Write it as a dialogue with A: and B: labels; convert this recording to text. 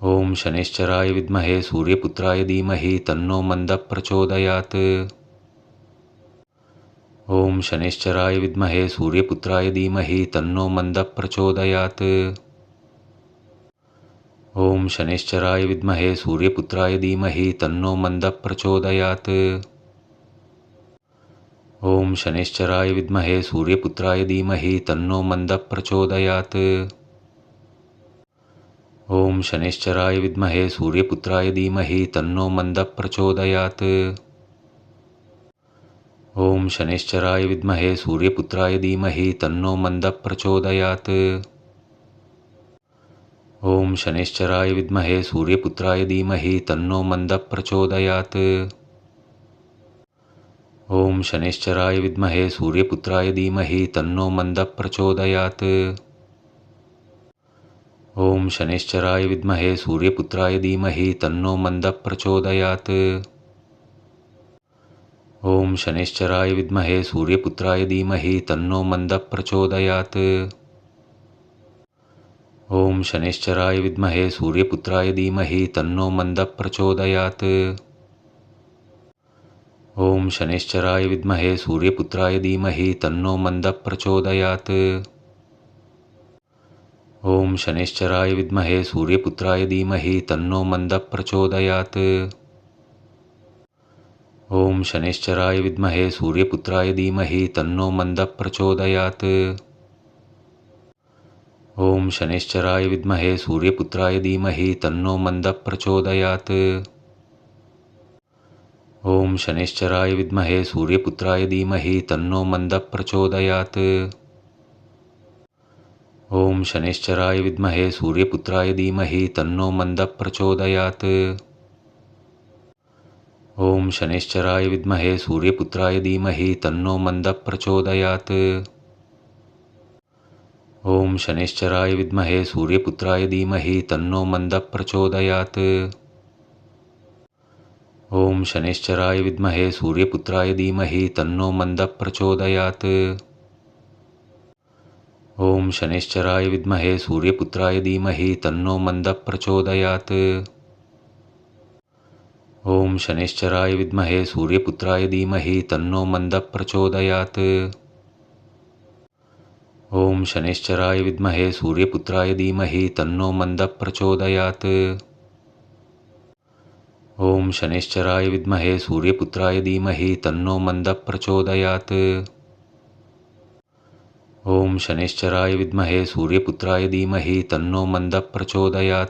A: ओम शनैश्चराय विद्महे सूर्यपुत्राय धीमहि तन्नो मंदः प्रचोदयात्। ओम शनैश्चराय विद्महे सूर्यपुत्राय धीमहि तन्नो मंदः प्रचोदयात्। ओम शनैश्चराय विद्महे सूर्यपुत्राय धीमहि तन्नो मंदः प्रचोदयात्। ओम शनैश्चराय विद्महे सूर्यपुत्राय धीमहि तन्नो मंदः प्रचोदयात्। ओम शनैश्चराय विद्महे सूर्यपुत्राय धीमहि तन्नो मंदः प्रचोदयात्। ओम शनैश्चराय विद्महे सूर्यपुत्राय धीमहि तन्नो मंदः प्रचोदयात्। ओम शनैश्चराय विद्महे सूर्यपुत्राय धीमहि तन्नो मंदः प्रचोदयात्। ओम शनैश्चराय विद्महे सूर्यपुत्राय धीमहि तन्नो मंदः प्रचोदयात्। ओम शनैश्चराय विद्महे सूर्यपुत्राय धीमहि तन्नो मंदः प्रचोदयात्। ओम शनैश्चराय विद्महे सूर्यपुत्राय धीमहि तन्नो मंदः प्रचोदयात्। ओम शनैश्चराय विद्महे सूर्यपुत्राय धीमहि तन्नो मंदः प्रचोदयात्। ओम शनैश्चराय विद्महे सूर्यपुत्राय धीमहि तन्नो मंदः प्रचोदयात्। ओम शनैश्चराय विद्महे सूर्यपुत्राय धीमहि तन्नो मंदः प्रचोदयात्। ओम शनैश्चराय विद्महे सूर्यपुत्राय धीमहि तन्नो मंदः प्रचोदयात्। ओम शनैश्चराय विद्महे सूर्यपुत्राय धीमहि तन्नो मंदः प्रचोदयात्। ओम शनैश्चराय विद्महे सूर्यपुत्राय धीमहि तन्नो मंदः प्रचोदयात्। ओम शनैश्चराय विद्महे सूर्यपुत्राय धीमहि तन्नो मंदः प्रचोदयात्। ओम शनैश्चराय विद्महे सूर्यपुत्राय धीमहि तन्नो मंदः प्रचोदयात्। ओम शनैश्चराय विद्महे सूर्यपुत्राय धीमहि तन्नो मंदः प्रचोदयात्। ओम शनैश्चराय विद्महे सूर्यपुत्राय धीमहि तन्नो मंदः प्रचोदयात्। ओम शनैश्चराय विद्महे सूर्यपुत्राय धीमहि तन्नो मंदः प्रचोदयात्। ओम शनैश्चराय विद्महे सूर्यपुत्राय धीमहि तन्नो मंदः प्रचोदयात्। ओम शनैश्चराय विद्महे सूर्यपुत्राय धीमहि तन्नो मंदः प्रचोदयात्। ओम शनैश्चराय विद्महे सूर्यपुत्राय धीमहि तन्नो मंदः प्रचोदयात्। ओम शनैश्चराय विद्महे सूर्यपुत्राय धीमहि तन्नो मंदः प्रचोदयात्।